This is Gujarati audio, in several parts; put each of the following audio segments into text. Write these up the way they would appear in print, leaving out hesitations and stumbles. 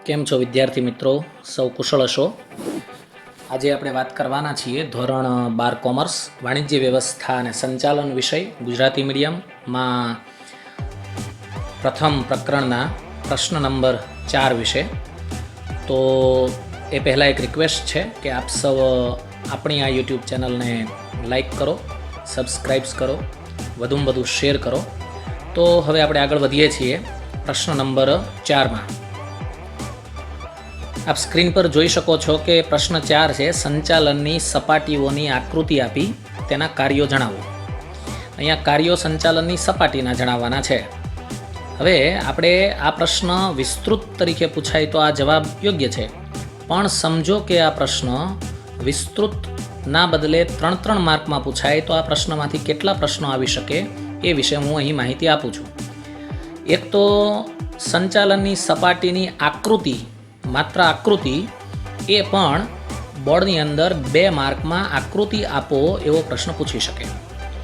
કેમ છો વિદ્યાર્થી મિત્રો? સૌ કુશળ હશો? આજે આપણે વાત કરવાના છીએ ધોરણ 12 કોમર્સ વાણિજ્ય વ્યવસ્થા અને સંચાલન વિષય ગુજરાતી મીડિયમમાં પ્રથમ પ્રકરણના પ્રશ્ન નંબર 4 વિશે. તો એ પહેલાં એક રિક્વેસ્ટ છે કે આપ સૌ આપણી આ યુટ્યુબ ચેનલને લાઈક કરો, સબસ્ક્રાઈબ્સ કરો, વધુમાં વધુ શેર કરો. તો હવે આપણે આગળ વધીએ છીએ પ્રશ્ન નંબર 4માં. આપ સ્ક્રીન પર જોઈ શકો છો કે પ્રશ્ન 4 છે, સંચાલનની સપાટીઓની આકૃતિ આપી તેના કાર્યો જણાવો. અહીંયા કાર્યો સંચાલનની સપાટીના જણાવવાના છે. હવે આપણે આ પ્રશ્ન વિસ્તૃત તરીકે પૂછાય તો આ જવાબ યોગ્ય છે, પણ સમજો કે આ પ્રશ્ન વિસ્તૃતના બદલે 3 માર્કમાં પૂછાય તો આ પ્રશ્નમાંથી કેટલા પ્રશ્નો આવી શકે એ વિશે હું અહીં માહિતી આપું છું. એક તો સંચાલનની સપાટીની આકૃતિ, માત્ર આકૃતિ, એ પણ બોર્ડની અંદર 2 માર્કમાં આકૃતિ આપો એવો પ્રશ્ન પૂછી શકે.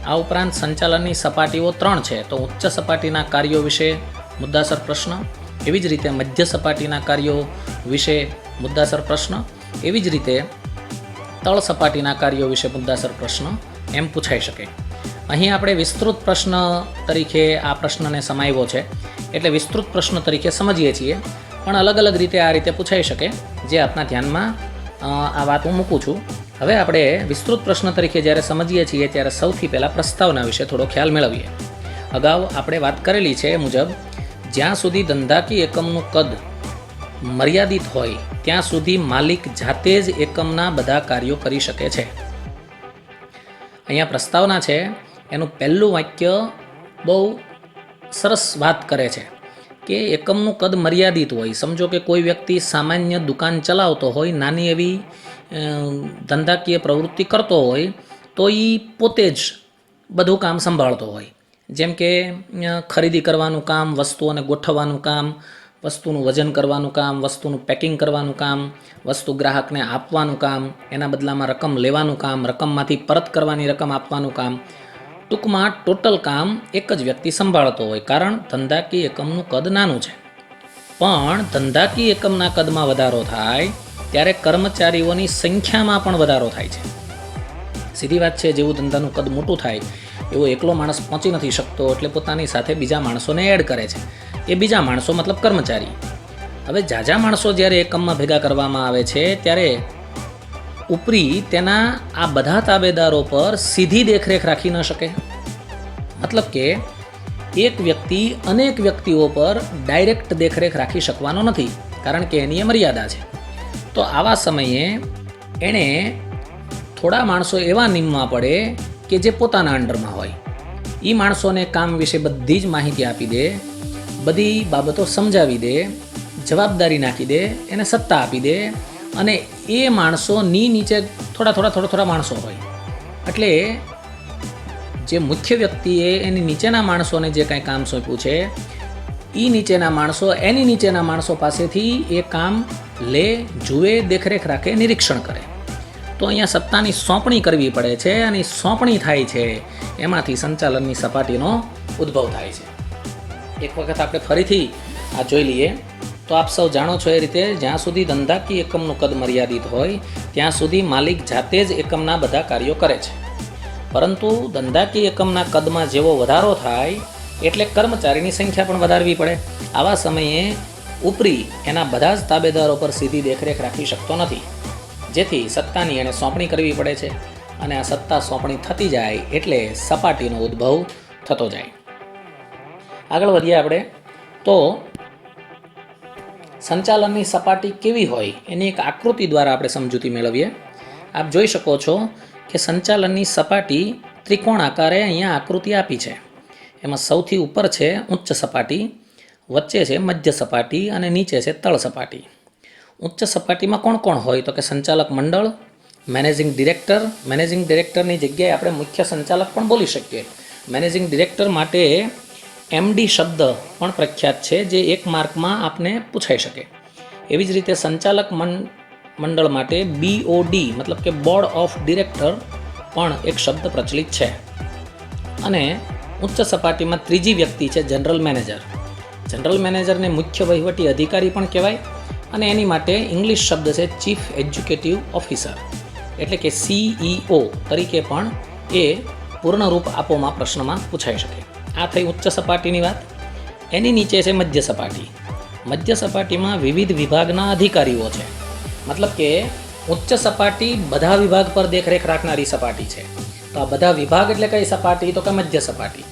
આ ઉપરાંત સંચાલનની સપાટીઓ 3 છે, તો ઉચ્ચ સપાટીના કાર્યો વિશે મુદ્દાસર પ્રશ્ન, એવી જ રીતે મધ્ય સપાટીના કાર્યો વિશે મુદ્દાસર પ્રશ્ન, એવી જ રીતે તળ સપાટીના કાર્યો વિશે મુદ્દાસર પ્રશ્ન એમ પૂછાઈ શકે. અહીં આપણે વિસ્તૃત પ્રશ્ન તરીકે આ પ્રશ્નને સમાવ્યો છે, એટલે વિસ્તૃત પ્રશ્ન તરીકે સમજીએ છીએ, પણ અલગ અલગ રીતે આ રીતે પૂછાઈ શકે, જે આપના ધ્યાનમાં આ વાત હું મૂકું છું. હવે આપણે વિસ્તૃત પ્રશ્ન તરીકે જ્યારે સમજીએ છીએ ત્યારે સૌથી પહેલાં પ્રસ્તાવના વિશે થોડો ખ્યાલ મેળવીએ. અગાઉ આપણે વાત કરેલી છે એ મુજબ જ્યાં સુધી ધંધાકીય એકમનું કદ મર્યાદિત હોય ત્યાં સુધી માલિક જાતે જ એકમના બધા કાર્યો કરી શકે છે. અહીંયા પ્રસ્તાવના છે, એનું પહેલું વાક્ય બહુ સરસ વાત કરે છે કે એકમનું કદ મર્યાદિત હોય. સમજો કે કોઈ વ્યક્તિ સામાન્ય દુકાન ચલાવતો હોય, નાની એવી ધંધાકીય પ્રવૃત્તિ કરતો હોય, તો એ પોતે જ બધું કામ સંભાળતો હોય. જેમ કે ખરીદી કરવાનું કામ, વસ્તુઓને ગોઠવવાનું કામ, વસ્તુનું વજન કરવાનું કામ, વસ્તુનું પેકિંગ કરવાનું કામ, વસ્તુ ગ્રાહકને આપવાનું કામ, એના બદલામાં રકમ લેવાનું કામ, રકમમાંથી પરત કરવાની રકમ આપવાનું કામ. ટૂંકમાં ટોટલ કામ એક જ વ્યક્તિ સંભાળતો હોય, કારણ ધંધાકીય એકમનું કદ નાનું છે. પણ ધંધાકીય એકમના કદમાં વધારો થાય ત્યારે કર્મચારીઓની સંખ્યામાં પણ વધારો થાય છે. સીધી વાત છે, જેવું ધંધાનું કદ મોટું થાય એવો એકલો માણસ પહોંચી નથી શકતો, એટલે પોતાની સાથે બીજા માણસોને એડ કરે છે. એ બીજા માણસો મતલબ કર્મચારી. હવે ઝાઝા માણસો જ્યારે એકમમાં ભેગા કરવામાં આવે છે ત્યારે ઉપરી તેના આ બધા તાબેદારો પર સીધી દેખરેખ રાખી ન શકે. મતલબ કે એક વ્યક્તિ અનેક વ્યક્તિઓ પર ડાયરેક્ટ દેખરેખ રાખી શકવાનો નથી, કારણ કે એની મર્યાદા છે. તો આવા સમયે એણે થોડા માણસો એવા નિમવા પડે કે જે પોતાના અંડરમાં હોય. એ માણસોને કામ વિશે બધી જ માહિતી આપી દે, બધી બાબતો સમજાવી દે, જવાબદારી નાખી દે, એને સત્તા આપી દે, અને એ માણસોની નીચે થોડા માણસો હોય. એટલે જે મુખ્ય વ્યક્તિએ એની નીચેના માણસોને જે કાંઈ કામ સોંપ્યું છે, એ નીચેના માણસો એની નીચેના માણસો પાસેથી એ કામ લે, જુએ, દેખરેખ રાખે, નિરીક્ષણ કરે. તો અહીંયા સત્તાની સોંપણી કરવી પડે છે, અને સોંપણી થાય છે એમાંથી સંચાલનની સપાટીનો ઉદ્ભવ થાય છે. એક વખત આપણે ફરીથી આ જોઈ લઈએ. તો આપ સૌ જાણો છો એ રીતે જ્યાં સુધી ધંધાકીય એકમનું કદ મર્યાદિત હોય ત્યાં સુધી માલિક જાતે જ એકમના બધા કાર્યો કરે છે. પરંતુ ધંધાકીય એકમના કદમાં જેવો વધારો થાય એટલે કર્મચારીની સંખ્યા પણ વધારવી પડે. આવા સમયે ઉપરી એના બધા જ તાબેદારો પર સીધી દેખરેખ રાખી શકતો નથી, જેથી સત્તાની એને સોંપણી કરવી પડે છે, અને આ સત્તા સોંપણી થતી જાય એટલે સપાટીનો ઉદ્ભવ થતો જાય. આગળ વધીએ આપણે. તો સંચાલનની સપાટી કેવી હોય એની એક આકૃતિ દ્વારા આપણે સમજૂતી મેળવીએ. આપ જોઈ શકો છો કે સંચાલનની સપાટી ત્રિકોણ આકારે અહીંયા આકૃતિ આપી છે. એમાં સૌથી ઉપર છે ઉચ્ચ સપાટી, વચ્ચે છે મધ્ય સપાટી, અને નીચે છે તળ સપાટી. ઉચ્ચ સપાટીમાં કોણ કોણ હોય? તો કે સંચાલક મંડળ, મેનેજિંગ ડિરેક્ટર. મેનેજિંગ ડિરેક્ટરની જગ્યાએ આપણે મુખ્ય સંચાલક પણ બોલી શકીએ. મેનેજિંગ ડિરેક્ટર માટે MD શબ્દ પણ પ્રખ્યાત છે, જે 1 માર્કમાં આપને પૂછાઈ શકે. એવી જ રીતે સંચાલક મંડળ માટે BOD મતલબ કે બોર્ડ ઓફ ડિરેક્ટર પણ એક શબ્દ પ્રચલિત છે. અને ઉચ્ચ સપાટીમાં ત્રીજી વ્યક્તિ છે જનરલ મેનેજર. જનરલ મેનેજરને મુખ્ય વહીવટી અધિકારી પણ કહેવાય, અને એની માટે ઇંગ્લિશ શબ્દ છે ચીફ એજ્યુકેટિવ ઓફિસર, એટલે કે CEO તરીકે પણ એ પૂર્ણરૂપ આપોમાં પ્રશ્નમાં પૂછાઈ શકે. આ થઈ ઉચ્ચ સપાટીની વાત. એની નીચે છે મધ્ય સપાટી. મધ્ય સપાટીમાં વિવિધ વિભાગના અધિકારીઓ છે. મતલબ કે ઉચ્ચ સપાટી બધા વિભાગ પર દેખરેખ રાખનારી સપાટી છે. તો આ બધા વિભાગ એટલે કઈ સપાટી? તો કે મધ્ય સપાટી.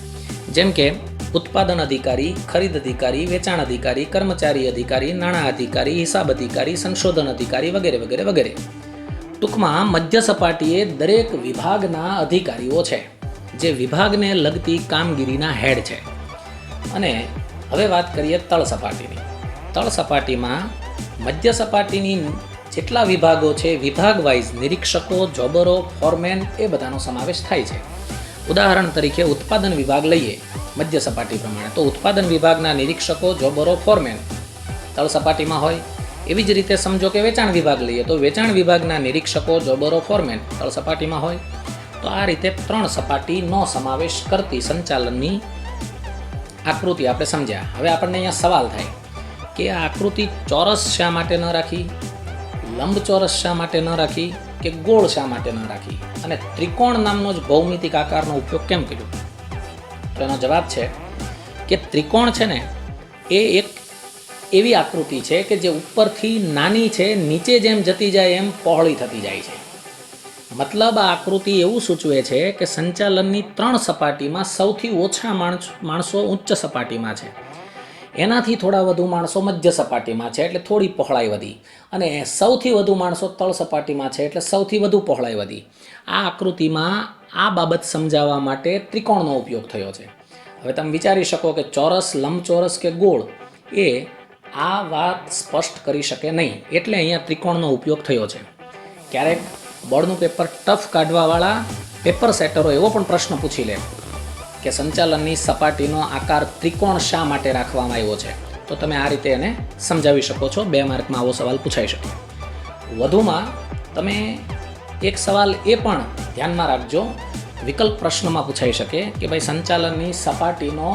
જેમ કે ઉત્પાદન અધિકારી, ખરીદ અધિકારી, વેચાણ અધિકારી, કર્મચારી અધિકારી, નાણાં અધિકારી, હિસાબ અધિકારી, સંશોધન અધિકારી વગેરે વગેરે વગેરે. ટૂંકમાં મધ્ય સપાટીએ દરેક વિભાગના અધિકારીઓ છે, જે વિભાગને લગતી કામગીરીના હેડ છે. અને હવે વાત કરીએ તળ સપાટીની. તળ સપાટીમાં મધ્ય સપાટીની જેટલા વિભાગો છે, વિભાગ વાઇઝ નિરીક્ષકો, જોબરો, ફોરમેન એ બધાનો સમાવેશ થાય છે. ઉદાહરણ તરીકે ઉત્પાદન વિભાગ લઈએ મધ્ય સપાટી પ્રમાણે, તો ઉત્પાદન વિભાગના નિરીક્ષકો, જોબરો, ફોરમેન તળ સપાટીમાં હોય. એવી જ રીતે સમજો કે વેચાણ વિભાગ લઈએ તો વેચાણ વિભાગના નિરીક્ષકો, જોબરો, ફોરમેન તળ સપાટીમાં હોય. તો આ રીતે 3 સપાટીનો સમાવેશ કરતી સંચાલનની આકૃતિ આપણે સમજ્યા. હવે આપણને અહીંયા સવાલ થાય કે આ આકૃતિ ચોરસ શા માટે ન રાખી, લંબચોરસ શા માટે ન રાખી, કે ગોળ શા માટે ન રાખી, અને ત્રિકોણ નામનો જ ભૌમિતિક આકારનો ઉપયોગ કેમ કર્યો? તો એનો જવાબ છે કે ત્રિકોણ છે ને એ એક એવી આકૃતિ છે કે જે ઉપરથી નાની છે, નીચે જેમ જતી જાય એમ પહોળી થતી જાય છે. મતલબ આ આકૃતિ એવું સૂચવે છે કે સંચાલનની 3 સપાટીમાં સૌથી ઓછા માણસો ઉચ્ચ સપાટીમાં છે, એનાથી થોડા વધુ માણસો મધ્ય સપાટીમાં છે, એટલે થોડી પહોળાઈ વધી, અને સૌથી વધુ માણસો તળ સપાટીમાં છે, એટલે સૌથી વધુ પહોળાઈ વધી. આ આકૃતિમાં આ બાબત સમજાવવા માટે ત્રિકોણનો ઉપયોગ થયો છે. હવે તમે વિચારી શકો કે ચોરસ, લંબચોરસ કે ગોળ એ આ વાત સ્પષ્ટ કરી શકે નહીં, એટલે અહીંયા ત્રિકોણનો ઉપયોગ થયો છે. ક્યારેક બોર્ડનું પેપર ટફ કાઢવાવાળા પેપર સેટરો એવો પણ પ્રશ્ન પૂછી લે કે સંચાલનની સપાટીનો આકાર ત્રિકોણ શા માટે રાખવામાં આવ્યો છે? તો તમે આ રીતે એને સમજાવી શકો છો. 2 માર્કમાં આવો સવાલ પૂછાઈ શકે. વધુમાં તમે એક સવાલ એ પણ ધ્યાનમાં રાખજો, વિકલ્પ પ્રશ્નમાં પૂછાઈ શકે કે ભાઈ સંચાલનની સપાટીનો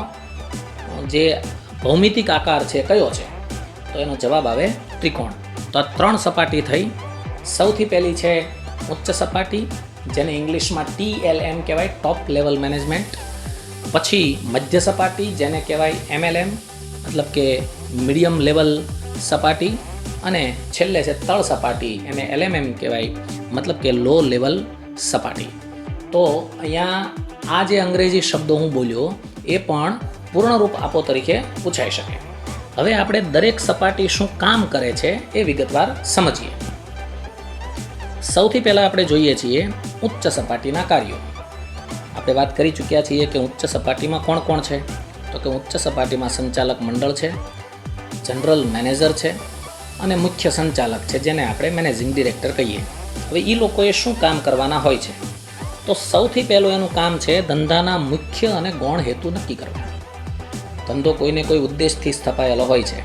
જે ભૌમિતિક આકાર છે કયો છે? તો એનો જવાબ આવે ત્રિકોણ. તો આ 3 સપાટી થઈ. સૌથી પહેલી છે ઉચ્ચ સપાટી, જેને ઇંગ્લિશમાં TLM કહેવાય, ટોપ લેવલ મેનેજમેન્ટ. પછી મધ્ય સપાટી, જેને કહેવાય MLM, મતલબ કે મીડિયમ લેવલ સપાટી. અને છેલ્લે છે તળ સપાટી, એને LMM કહેવાય, મતલબ કે લો લેવલ સપાટી. તો અહીંયા આ જે અંગ્રેજી શબ્દો હું બોલ્યો એ પણ પૂર્ણરૂપ આપો તરીકે પૂછાઈ શકે. હવે આપણે દરેક સપાટી શું કામ કરે છે એ વિગતવાર સમજીએ. સૌથી પહેલાં આપણે જોઈએ છીએ ઉચ્ચ સપાટીના કાર્યો. આપણે વાત કરી ચૂક્યા છીએ કે ઉચ્ચ સપાટીમાં કોણ કોણ છે? તો કે ઉચ્ચ સપાટીમાં સંચાલક મંડળ છે, જનરલ મેનેજર છે, અને મુખ્ય સંચાલક છે, જેને આપણે મેનેજિંગ ડિરેક્ટર કહીએ. હવે એ લોકોએ શું કામ કરવાના હોય છે? તો સૌથી પહેલું એનું કામ છે ધંધાના મુખ્ય અને ગૌણ હેતુ નક્કી કરવા. ધંધો કોઈને કોઈ ઉદ્દેશથી સ્થપાયેલો હોય છે.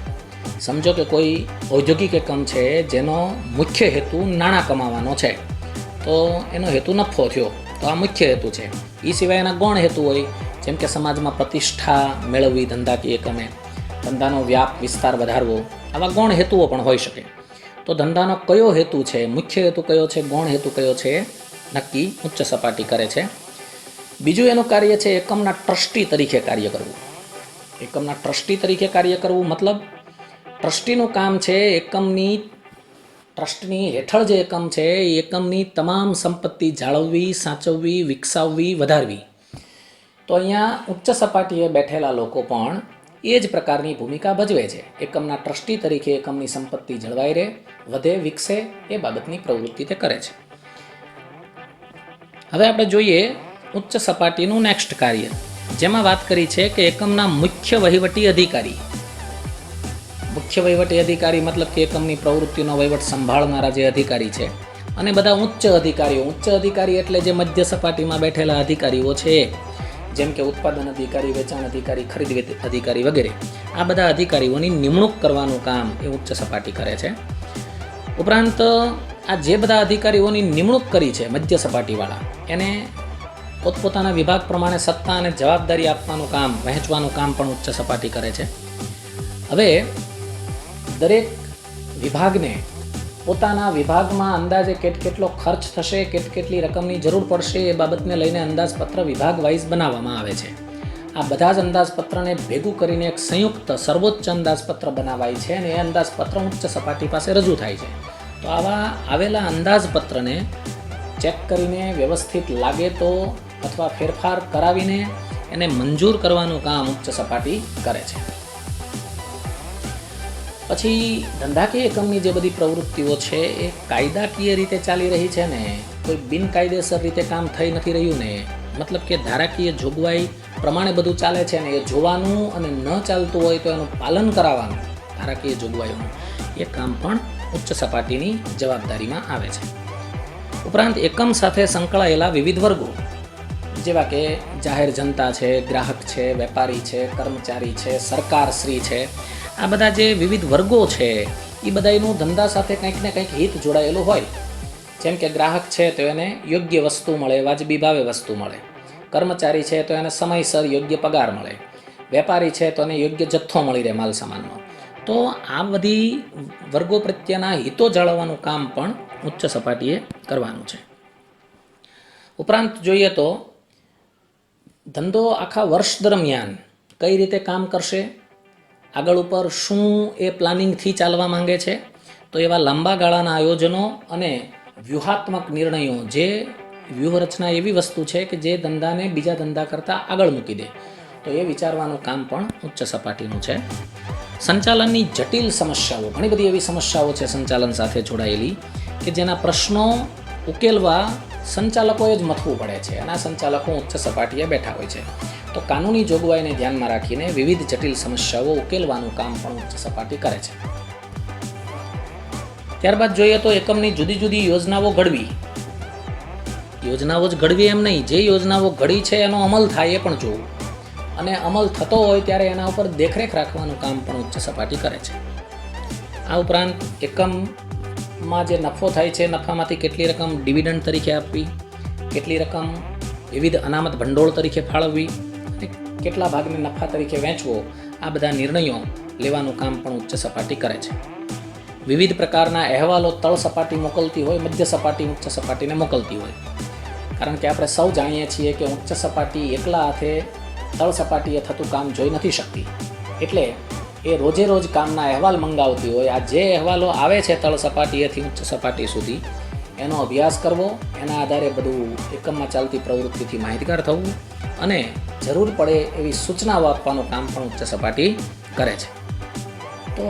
સમજો કે કોઈ ઔદ્યોગિક એકમ છે જેનો મુખ્ય હેતુ નાણાં કમાવાનો છે, તો એનો હેતુ નફો થયો, તો આ મુખ્ય હેતુ છે. એ સિવાય એના ગૌણ હેતુ હોય, જેમ કે સમાજમાં પ્રતિષ્ઠા મેળવવી ધંધાકીય એકમે, ધંધાનો વ્યાપ વિસ્તાર વધારવો, આવા ગૌણ હેતુઓ પણ હોઈ શકે. તો ધંધાનો કયો હેતુ છે, મુખ્ય હેતુ કયો છે, ગૌણ હેતુ કયો છે, નક્કી ઉચ્ચ સપાટી કરે છે. બીજું એનું કાર્ય છે એકમના ટ્રસ્ટી તરીકે કાર્ય કરવું. એકમના ટ્રસ્ટી તરીકે કાર્ય કરવું મતલબ ટ્રસ્ટીનું કામ છે એકમની ટ્રસ્ટની હેઠળ જે એકમ છે એ એકમની તમામ સંપત્તિ જાળવવી, સાચવવી, વિકસાવવી, વધારવી. તો અહીંયા ઉચ્ચ સપાટીએ બેઠેલા લોકો પણ એ જ પ્રકારની ભૂમિકા ભજવે છે. એકમના ટ્રસ્ટી તરીકે એકમની સંપત્તિ જળવાઈ રહે, વધે, વિકસે એ બાબતની પ્રવૃત્તિ તે કરે છે. હવે આપણે જોઈએ ઉચ્ચ સપાટીનું નેક્સ્ટ કાર્ય, જેમાં વાત કરી છે કે એકમના મુખ્ય વહીવટી અધિકારી. મુખ્ય વહીવટી અધિકારી મતલબ કે એકમની પ્રવૃત્તિનો વહીવટ સંભાળનારા જે અધિકારી છે, અને બધા ઉચ્ચ અધિકારીઓ. ઉચ્ચ અધિકારી એટલે જે મધ્ય સપાટીમાં બેઠેલા અધિકારીઓ છે, જેમ કે ઉત્પાદન અધિકારી, વેચાણ અધિકારી, ખરીદ અધિકારી વગેરે. આ બધા અધિકારીઓની નિમણૂક કરવાનું કામ એ ઉચ્ચ સપાટી કરે છે. ઉપરાંત આ જે બધા અધિકારીઓની નિમણૂક કરી છે મધ્ય સપાટીવાળા, એને પોતપોતાના વિભાગ પ્રમાણે સત્તા અને જવાબદારી આપવાનું કામ, વહેંચવાનું કામ પણ ઉચ્ચ સપાટી કરે છે. હવે દરેક વિભાગને પોતાના વિભાગમાં અંદાજે કેટલો ખર્ચ થશે, કેટલી રકમની જરૂર પડશે એ બાબતને લઈને અંદાજપત્ર વિભાગ વાઇઝ બનાવવામાં આવે છે. આ બધા જ અંદાજપત્રને ભેગું કરીને એક સંયુક્ત સર્વોચ્ચ અંદાજપત્ર બનાવાય છે અને એ અંદાજપત્ર ઉચ્ચ સપાટી પાસે રજૂ થાય છે. તો આવા આવેલા અંદાજપત્રને ચેક કરીને વ્યવસ્થિત લાગે તો અથવા ફેરફાર કરાવીને એને મંજૂર કરવાનું કામ ઉચ્ચ સપાટી કરે છે. પછી ધંધાકીય એકમની જે બધી પ્રવૃત્તિઓ છે એ કાયદાકીય રીતે ચાલી રહી છે ને, કોઈ બિનકાયદેસર રીતે કામ થઈ નથી રહ્યું ને, મતલબ કે ધારાકીય જોગવાઈ પ્રમાણે બધું ચાલે છે ને એ જોવાનું, અને ન ચાલતું હોય તો એનું પાલન કરાવવાનું ધારાકીય જોગવાઈઓનું, એ કામ પણ ઉચ્ચ સપાટીની જવાબદારીમાં આવે છે. ઉપરાંત એકમ સાથે સંકળાયેલા વિવિધ વર્ગો જેવા કે જાહેર જનતા છે, ગ્રાહક છે, વેપારી છે, કર્મચારી છે, સરકારશ્રી છે, આ બધા જે વિવિધ વર્ગો છે એ બધાનું ધંધા સાથે કંઈક ને કંઈક હિત જોડાયેલું હોય. જેમ કે ગ્રાહક છે તો એને યોગ્ય વસ્તુ મળે, વાજબી ભાવે વસ્તુ મળે. કર્મચારી છે તો એને સમયસર યોગ્ય પગાર મળે. વેપારી છે તો એને યોગ્ય જથ્થો મળી રહે માલ સામાનનો. તો આ બધી વર્ગો પ્રત્યેના હિતો જાળવવાનું કામ પણ ઉચ્ચ સપાટીએ કરવાનું છે. ઉપરાંત જોઈએ તો ધંધો આખા વર્ષ દરમિયાન કઈ રીતે કામ કરશે, આગળ ઉપર શું એ પ્લાનિંગથી ચાલવા માંગે છે, તો એવા લાંબા ગાળાના આયોજનો અને વ્યૂહાત્મક નિર્ણયો, જે વ્યૂહરચના એવી વસ્તુ છે કે જે ધંધાને બીજા ધંધા કરતાં આગળ મૂકી દે, તો એ વિચારવાનું કામ પણ ઉચ્ચ સપાટીનું છે. સંચાલનની જટિલ સમસ્યાઓ, ઘણી બધી એવી સમસ્યાઓ છે સંચાલન સાથે જોડાયેલી કે જેના પ્રશ્નો ઉકેલવા સંચાલકોએ જ મથવું પડે છે, અને આ સંચાલકો ઉચ્ચ સપાટીએ બેઠા હોય છે. તો કાનૂની જોગવાઈને ધ્યાનમાં રાખીને વિવિધ જટિલ સમસ્યાઓ ઉકેલવાનું કામ પણ ઉચ્ચ સપાટી કરે છે. ત્યારબાદ જોઈએ તો એકમની જુદી જુદી યોજનાઓ ઘડવી. યોજનાઓ જ ઘડવી એમ નહીં, જે યોજનાઓ ઘડી છે એનો અમલ થાય એ પણ જોવું, અને અમલ થતો હોય ત્યારે એના ઉપર દેખરેખ રાખવાનું કામ પણ ઉચ્ચ સપાટી કરે છે. આ ઉપરાંત એકમમાં જે નફો થાય છે, નફામાંથી કેટલી રકમ ડિવિડન્ડ તરીકે આપવી, કેટલી રકમ વિવિધ અનામત ભંડોળ તરીકે ફાળવવી, અને કેટલા ભાગને નફા તરીકે વેચવો, આ બધા નિર્ણયો લેવાનું કામ પણ ઉચ્ચ સપાટી કરે છે. વિવિધ પ્રકારના અહેવાલો તળ સપાટી મોકલતી હોય, મધ્ય સપાટી ઉચ્ચ સપાટીને મોકલતી હોય. કારણ કે આપણે સૌ જાણીએ છીએ કે ઉચ્ચ સપાટી એકલા હાથે તળ સપાટીએ થતું કામ જોઈ નથી શકતી, એટલે એ રોજે રોજ કામના અહેવાલ મંગાવતી હોય. આ જે અહેવાલો આવે છે તળ સપાટીએથી ઉચ્ચ સપાટી સુધી, એનો અભ્યાસ કરવો, એના આધારે બધું એકમમાં ચાલતી પ્રવૃત્તિથી માહિતગાર થવું, અને જરૂર પડે એવી સૂચનાઓ આપવાનું કામ પણ ઉચ્ચ સપાટી કરે છે. તો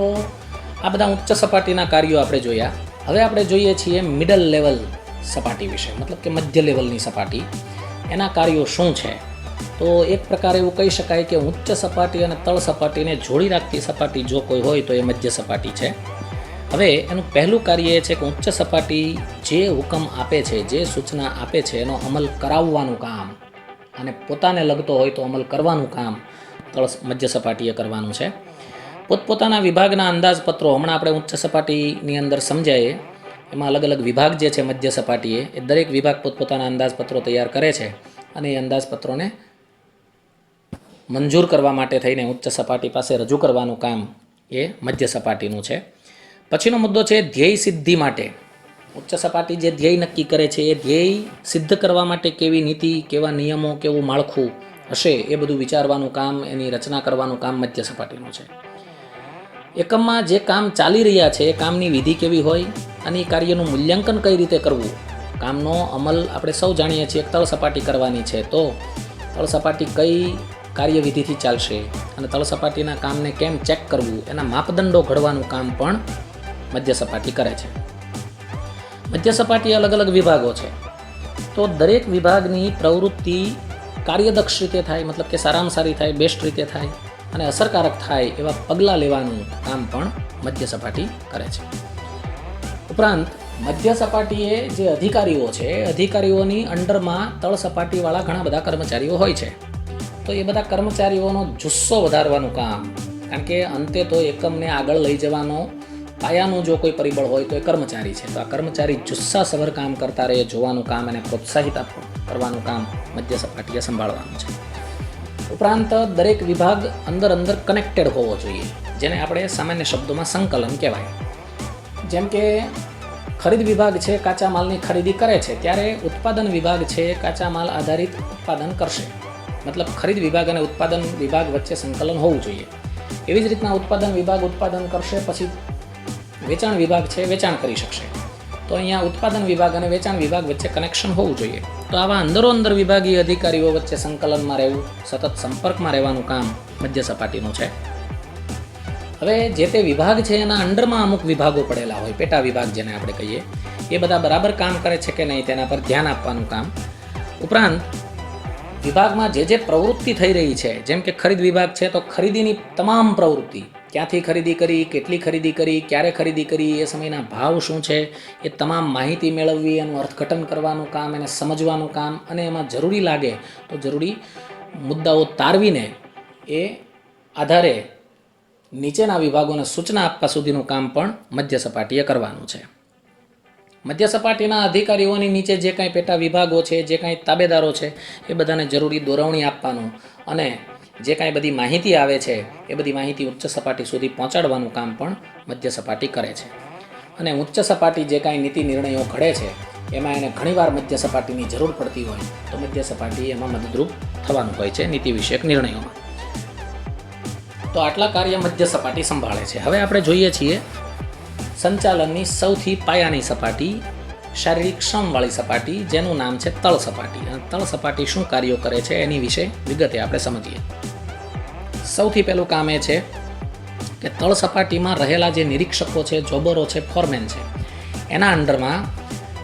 આ બધા ઉચ્ચ સપાટીના કાર્યો આપણે જોયા. હવે આપણે જોઈએ છીએ મિડલ લેવલ સપાટી વિશે, મતલબ કે મધ્ય લેવલની સપાટી, એના કાર્યો શું છે. તો એક પ્રકારે એવું કહી શકાય કે ઉચ્ચ સપાટી અને તળ સપાટીને જોડી રાખતી સપાટી જો કોઈ હોય તો એ મધ્ય સપાટી છે. હવે એનું પહેલું કાર્ય એ છે કે ઉચ્ચ સપાટી જે હુકમ આપે છે, જે સૂચના આપે છે, એનો અમલ કરાવવાનું કામ, અને પોતાને લગતો હોય તો અમલ કરવાનું કામ મધ્ય સપાટીએ કરવાનું છે. પોતપોતાના વિભાગના અંદાજપત્રો, હમણાં આપણે ઉચ્ચ સપાટીની અંદર સમજાય એમાં અલગ અલગ વિભાગ જે છે મધ્ય સપાટીએ, એ દરેક વિભાગ પોતપોતાના અંદાજપત્રો તૈયાર કરે છે, અને એ અંદાજપત્રોને મંજૂર કરવા માટે થઈને ઉચ્ચ સપાટી પાસે રજૂ કરવાનું કામ એ મધ્ય સપાટીનું છે. પછીનો મુદ્દો છે ધ્યેય સિદ્ધિ માટે. ઉચ્ચ સપાટી જે ધ્યેય નક્કી કરે છે એ ધ્યેય સિદ્ધ કરવા માટે કેવી નીતિ, કેવા નિયમો, કેવું માળખું હશે એ બધું વિચારવાનું કામ, એની રચના કરવાનું કામ મધ્ય સપાટીનું છે. એકમમાં જે કામ ચાલી રહ્યા છે એ કામની વિધિ કેવી હોય, અને એ કાર્યનું મૂલ્યાંકન કઈ રીતે કરવું. કામનો અમલ આપણે સૌ જાણીએ છીએ તળ સપાટી કરવાની છે, તો તળ સપાટી કઈ કાર્યવિધિથી ચાલશે અને તળ સપાટીના કામને કેમ ચેક કરવું, એના માપદંડો ઘડવાનું કામ પણ મધ્ય સપાટી કરે છે. મધ્ય સપાટી અલગ અલગ વિભાગો છે, તો દરેક વિભાગની પ્રવૃત્તિ કાર્યદક્ષ રીતે થાય, મતલબ કે સારામાં સારી થાય, બેસ્ટ રીતે થાય અને અસરકારક થાય એવા પગલાં લેવાનું કામ પણ મધ્ય સપાટી કરે છે. ઉપરાંત મધ્ય સપાટીએ જે અધિકારીઓ છે, અધિકારીઓની અંડરમાં તળ સપાટીવાળા ઘણા બધા કર્મચારીઓ હોય છે. તો એ બધા કર્મચારીઓનો જુસ્સો વધારવાનું કામ, કારણ કે અંતે તો એકમને આગળ લઈ જવાનો પાયાનું જો કોઈ પરિબળ હોય તો એ કર્મચારી છે. તો આ કર્મચારી જુસ્સાસભર કામ કરતા રહે જોવાનું કામ, અને પ્રોત્સાહિત કરવાનું કામ મધ્ય સપાટીએ સંભાળવાનું છે. ઉપરાંત દરેક વિભાગ અંદર કનેક્ટેડ હોવો જોઈએ, જેને આપણે સામાન્ય શબ્દોમાં સંકલન કહેવાય. જેમ કે ખરીદ વિભાગ છે કાચા માલની ખરીદી કરે છે, ત્યારે ઉત્પાદન વિભાગ છે કાચા માલ આધારિત ઉત્પાદન કરશે. મતલબ ખરીદ વિભાગ અને ઉત્પાદન વિભાગ વચ્ચે સંકલન હોવું જોઈએ. એવી જ રીતના ઉત્પાદન વિભાગ ઉત્પાદન કરશે, પછી વેચાણ વિભાગ છે વેચાણ કરી શકશે. તો અહીંયા ઉત્પાદન વિભાગ અને વેચાણ વિભાગ વચ્ચે કનેક્શન હોવું જોઈએ. તો આવા અંદરોઅંદર વિભાગીય અધિકારીઓ વચ્ચે સંકલનમાં રહેવું, સતત સંપર્કમાં રહેવાનું કામ મધ્ય સપાટીનું છે. હવે જે તે વિભાગ છે એના અંડરમાં અમુક વિભાગો પડેલા હોય, પેટા વિભાગ જેને આપણે કહીએ, એ બધા બરાબર કામ કરે છે કે નહીં તેના પર ધ્યાન આપવાનું કામ. ઉપરાંત વિભાગમાં જે પ્રવૃત્તિ થઈ રહી છે, જેમ કે ખરીદ વિભાગ છે તો ખરીદીની તમામ પ્રવૃત્તિ, ક્યાંથી ખરીદી કરી, કેટલી ખરીદી કરી, ક્યારે ખરીદી કરી, એ સમયના ભાવ શું છે, એ તમામ માહિતી મેળવવી, એનું અર્થઘટન કરવાનું કામ, એને સમજવાનું કામ, અને એમાં જરૂરી લાગે તો જરૂરી મુદ્દાઓ તારવીને એ આધારે નીચેના વિભાગોને સૂચના આપવા સુધીનું કામ પણ મધ્ય સપાટીએ કરવાનું છે. મધ્ય સપાટીના અધિકારીઓની નીચે જે કાંઈ પેટા વિભાગો છે, જે કાંઈ તાબેદારો છે, એ બધાને જરૂરી દોરવણી આપવાનું અને જે કાંઈ બધી માહિતી આવે છે એ બધી માહિતી ઉચ્ચ સપાટી સુધી પહોંચાડવાનું કામ પણ મધ્ય સપાટી કરે છે. અને ઉચ્ચ સપાટી જે કાંઈ નીતિ નિર્ણયો ઘડે છે એમાં એને ઘણીવાર મધ્ય સપાટીની જરૂર પડતી હોય તો મધ્ય સપાટી એમાં મદદરૂપ થવાનું હોય છે નીતિ વિષયક નિર્ણયોમાં. તો આટલા કાર્ય મધ્ય સપાટી સંભાળે છે. હવે આપણે જોઈએ છીએ સંચાલનની સૌથી પાયાની સપાટી, શારીરિક શ્રમવાળી સપાટી, જેનું નામ છે તળ સપાટી. અને તળ સપાટી શું કાર્યો કરે છે એની વિશે વિગતે આપણે સમજીએ. સૌથી પહેલું કામ એ છે કે તળ સપાટીમાં રહેલા જે નિરીક્ષકો છે, જોબરો છે, ફોરમેન છે, એના અંડરમાં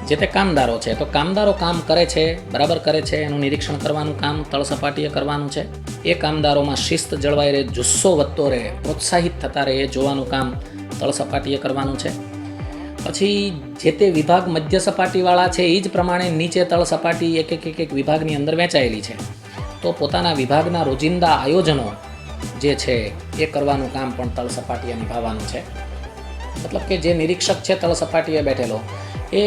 જે તે કામદારો છે, તો કામદારો કામ કરે છે, બરાબર કરે છે, એનું નિરીક્ષણ કરવાનું કામ તળ સપાટીએ કરવાનું છે. એ કામદારોમાં શિસ્ત જળવાઈ રહે, જુસ્સો વધતો રહે, પ્રોત્સાહિત થતા રહે, એ જોવાનું કામ તળ સપાટીએ કરવાનું છે. પછી જે તે વિભાગ મધ્ય સપાટીવાળા છે એ જ પ્રમાણે નીચે તળ સપાટી એક વિભાગની અંદર વહેંચાયેલી છે, તો પોતાના વિભાગના રોજિંદા આયોજનો જે છે એ કરવાનું કામ પણ તળ સપાટીએ નિભાવવાનું છે. મતલબ કે જે નિરીક્ષક છે તળ સપાટીએ બેઠેલો, એ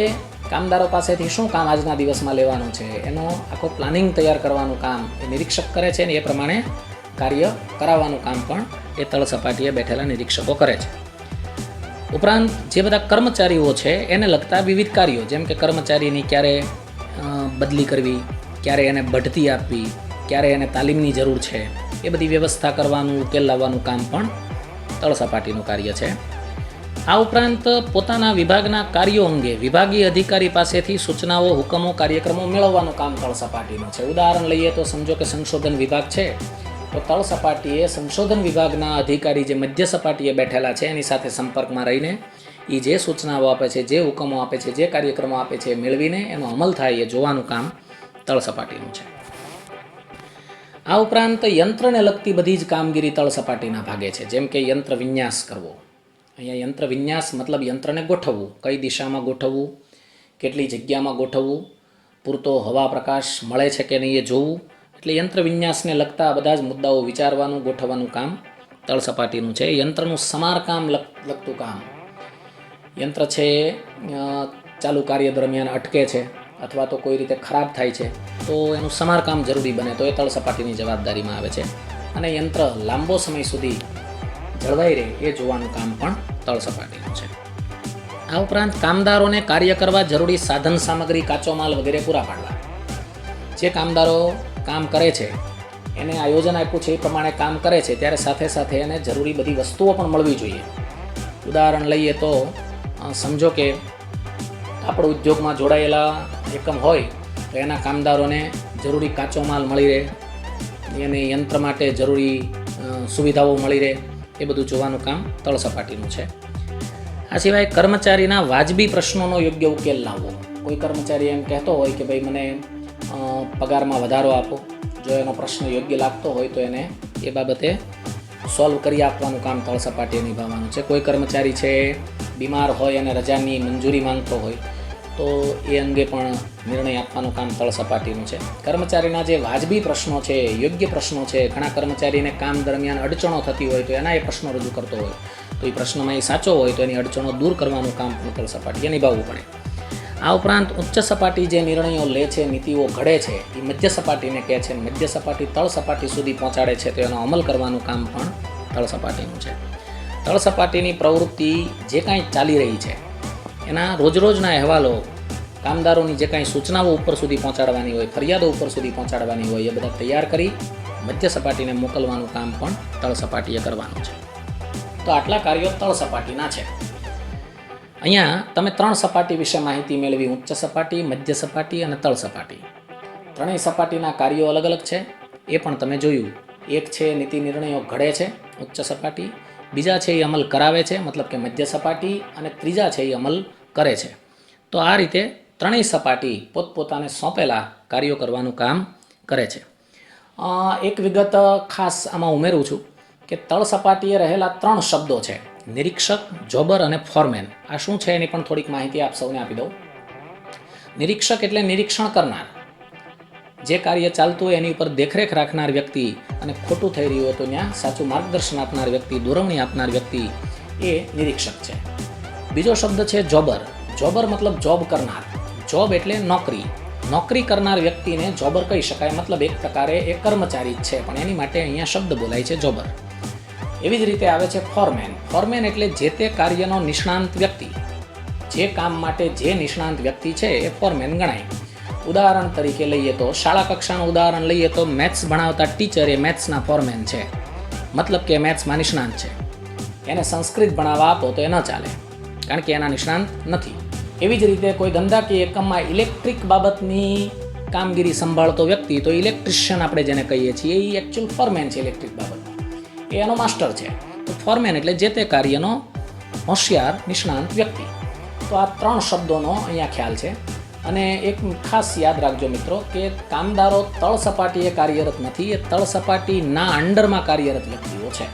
કામદારો પાસેથી શું કામ આજના દિવસમાં લેવાનું છે એનો આખો પ્લાનિંગ તૈયાર કરવાનું કામ એ નિરીક્ષક કરે છે, ને એ પ્રમાણે કાર્ય કરાવવાનું કામ પણ એ તળ સપાટીએ બેઠેલા નિરીક્ષકો કરે છે. ઉપરાંત જે બધા કર્મચારીઓ છે એને લગતા વિવિધ કાર્યો, જેમ કે કર્મચારીની ક્યારે બદલી કરવી, ક્યારે એને બઢતી આપવી, ક્યારે એને તાલીમની જરૂર છે, એ બધી વ્યવસ્થા કરવાનું, ઉકેલ લાવવાનું કામ પણ તળ સપાટીનું કાર્ય છે. આ ઉપરાંત પોતાના વિભાગના કાર્યો અંગે વિભાગીય અધિકારી પાસેથી સૂચનાઓ, હુકમો, કાર્યક્રમો મેળવવાનું કામ તળ સપાટીનું છે. ઉદાહરણ લઈએ તો સમજો કે સંશોધન વિભાગ છે, તો તળ સપાટીએ સંશોધન વિભાગના અધિકારી જે મધ્ય સપાટીએ બેઠેલા છે એની સાથે સંપર્કમાં રહીને એ જે સૂચનાઓ આપે છે, જે હુકમો આપે છે, જે કાર્યક્રમો આપે છે, મેળવીને એનો અમલ થાય એ જોવાનું કામ તળ સપાટીનું છે. આ ઉપરાંત યંત્રને લગતી બધી જ કામગીરી તળ સપાટીના ભાગે છે, જેમ કે યંત્ર વિન્યાસ કરવો. અહીંયા યંત્ર વિન્યાસ મતલબ યંત્રને ગોઠવવું, કઈ દિશામાં ગોઠવવું, કેટલી જગ્યામાં ગોઠવવું, પૂરતો હવા પ્રકાશ મળે છે કે નહીં એ જોવું. એટલે યંત્ર વિન્યાસને લગતા બધા જ મુદ્દાઓ વિચારવાનું, ગોઠવવાનું કામ તળ સપાટીનું છે. યંત્રનું સમારકામ લગતું કામ, યંત્ર છે ચાલુ કાર્ય દરમિયાન અટકે છે અથવા તો કોઈ રીતે ખરાબ થાય છે તો એનું સમારકામ જરૂરી બને તો એ તળ સપાટીની જવાબદારીમાં આવે છે. અને યંત્ર લાંબો સમય સુધી જળવાઈ રહે એ જોવાનું કામ પણ તળ સપાટીનું છે. આ ઉપરાંત કામદારોને કાર્ય કરવા જરૂરી સાધન સામગ્રી, કાચો માલ વગેરે પૂરા પાડવા. જે કામદારો કામ કરે છે એને આયોજન આપ્યું છે એ પ્રમાણે કામ કરે છે, ત્યારે સાથે સાથે એને જરૂરી બધી વસ્તુઓ પણ મળવી જોઈએ. ઉદાહરણ લઈએ તો સમજો કે કાપડ ઉદ્યોગમાં જોડાયેલા એકમ હોય તો એના કામદારોને જરૂરી કાચો માલ મળી રહે, એને યંત્ર માટે જરૂરી સુવિધાઓ મળી રહે, એ બધું જોવાનું કામ તળ સપાટીનું છે. આ સિવાય કર્મચારીના વાજબી પ્રશ્નોનો યોગ્ય ઉકેલ લાવવો. કોઈ કર્મચારી એમ કહેતો હોય કે ભાઈ મને પગારમાં વધારો આપો, જો એનો પ્રશ્ન યોગ્ય લાગતો હોય તો એને એ બાબતે સોલ્વ કરી આપવાનું કામ તળ સપાટીએ નિભાવવાનું છે. કોઈ કર્મચારી છે બીમાર હોય અને રજાની મંજૂરી માંગતો હોય તો એ અંગે પણ નિર્ણય આપવાનું કામ તળ સપાટીનું છે. કર્મચારીના જે વાજબી પ્રશ્નો છે, યોગ્ય પ્રશ્નો છે, ઘણા કર્મચારીને કામ દરમિયાન અડચણો થતી હોય તો એના એ પ્રશ્નો રજૂ કરતો હોય તો એ પ્રશ્નમાં એ સાચો હોય તો એની અડચણો દૂર કરવાનું કામ પણ તળ સપાટીએ નિભાવવું પડે. આ ઉપરાંત ઉચ્ચ સપાટી જે નિર્ણયો લે છે, નીતિઓ ઘડે છે, એ મધ્ય સપાટીને કહે છે. મધ્ય સપાટી તળ સપાટી સુધી પહોંચાડે છે તો એનો અમલ કરવાનું કામ પણ તળ સપાટીનું છે. તળ સપાટીની પ્રવૃત્તિ જે કાંઈ ચાલી રહી છે એના રોજરોજના અહેવાલો, કામદારોની જે કાંઈ સૂચનાઓ ઉપર સુધી પહોંચાડવાની હોય, ફરિયાદો ઉપર સુધી પહોંચાડવાની હોય, એ બધા તૈયાર કરી મધ્ય સપાટીને મોકલવાનું કામ પણ તળ સપાટીએ કરવાનું છે. તો આટલા કાર્યો તળ સપાટીના છે. અહીંયા તમે 3 સપાટી વિશે માહિતી મેળવી: ઉચ્ચ સપાટી, મધ્ય સપાટી અને તળ સપાટી. ત્રણેય સપાટીના કાર્યો અલગ અલગ છે, એ પણ તમે જોયું. એક છે નીતિ નિર્ણયો ઘડે છે, ઉચ્ચ સપાટી. બીજા છે એ અમલ કરાવે છે, મતલબ કે મધ્ય સપાટી. અને ત્રીજા છે એ અમલ કરે છે. તો આ રીતે ત્રણેય સપાટી પોતપોતાને સોંપેલા કાર્યો કરવાનું કામ કરે છે. એક વિગત ખાસ આમાં ઉમેરું છું કે તળ સપાટીએ રહેલા 3 શબ્દો છે: નિરીક્ષક, જોબર અને ફોરમેન. આ શું છે એની પણ થોડીક માહિતી આપ સૌને આપી દઉં. નિરીક્ષક એટલે નિરીક્ષણ કરનાર, જે કાર્ય ચાલતું હોય એની ઉપર દેખરેખ રાખનાર વ્યક્તિ, અને ખોટું થઈ રહ્યું હોય તો ત્યાં સાચું માર્ગદર્શન આપનાર વ્યક્તિ, દોરવણી આપનાર વ્યક્તિ, એ નિરીક્ષક છે. બીજો શબ્દ છે જોબર. જોબર મતલબ જોબ કરનાર. જોબ એટલે નોકરી. નોકરી કરનાર વ્યક્તિને જોબર કહી શકાય, મતલબ એક પ્રકારે એ કર્મચારી જ છે, પણ એની માટે અહીંયા શબ્દ બોલાય છે જોબર. એવી જ રીતે આવે છે ફોરમેન. ફોરમેન એટલે જે તે કાર્યનો નિષ્ણાંત વ્યક્તિ. જે કામ માટે જે નિષ્ણાંત વ્યક્તિ છે એ ફોરમેન ગણાય. ઉદાહરણ તરીકે લઈએ તો, શાળા કક્ષાનું ઉદાહરણ લઈએ તો મેથ્સ ભણાવતા ટીચર એ મેથ્સના ફોરમેન છે, મતલબ કે મેથ્સમાં નિષ્ણાંત છે. એને સંસ્કૃત ભણાવવા આપો તો એ ન ચાલે, કારણ કે એના નિષ્ણાંત નથી. એવી જ રીતે કોઈ ધંધાકીય એકમમાં ઇલેક્ટ્રિક બાબતની કામગીરી સંભાળતો વ્યક્તિ, તો ઇલેક્ટ્રિશિયન આપણે જેને કહીએ છીએ, એ એકચ્યુઅલ ફોરમેન છે ઇલેક્ટ્રિક બાબતનો, એ એનો માસ્ટર છે. તો ફોરમેન એટલે જે તે કાર્યનો હોશિયાર નિષ્ણાંત વ્યક્તિ. તો આ 3 શબ્દોનો અહીંયા ખ્યાલ છે. અને એક ખાસ યાદ રાખજો મિત્રો કે કામદારો તળ સપાટીએ કાર્યરત નથી, એ તળ સપાટીના અંડરમાં કાર્યરત વ્યક્તિઓ છે.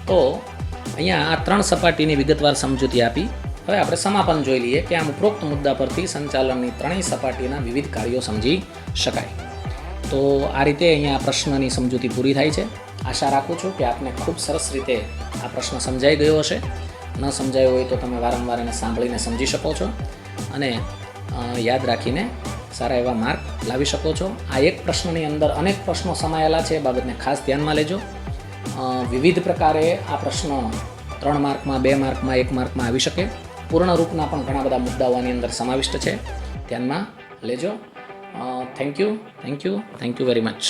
તો અહીંયા આ 3 સપાટીની વિગતવાર સમજૂતી આપી. હવે આપણે સમાપન જોઈ લઈએ કે આમ ઉપરોક્ત મુદ્દા પરથી સંચાલનની 3 સપાટીના વિવિધ કાર્યો સમજી શકાય. તો આ રીતે અહીંયા પ્રશ્નની સમજૂતી પૂરી થાય છે. આશા રાખું છું કે આપને ખૂબ સરસ રીતે આ પ્રશ્ન સમજાઈ ગયો હશે. ન સમજાયો હોય તો તમે વારંવાર એને સાંભળીને સમજી શકો છો અને યાદ રાખીને સારા એવા માર્ક લાવી શકો છો. આ એક પ્રશ્નની અંદર અનેક પ્રશ્નો સમાયેલા છે, એ બાબતને ખાસ ધ્યાનમાં લેજો. વિવિધ પ્રકારે આ પ્રશ્નો 3 માર્કમાં, 2 માર્કમાં, 1 માર્કમાં આવી શકે. પૂર્ણ રૂપના પણ ઘણા બધા મુદ્દાઓ આની અંદર સમાવિષ્ટ છે, ધ્યાનમાં લેજો. Thank you very much.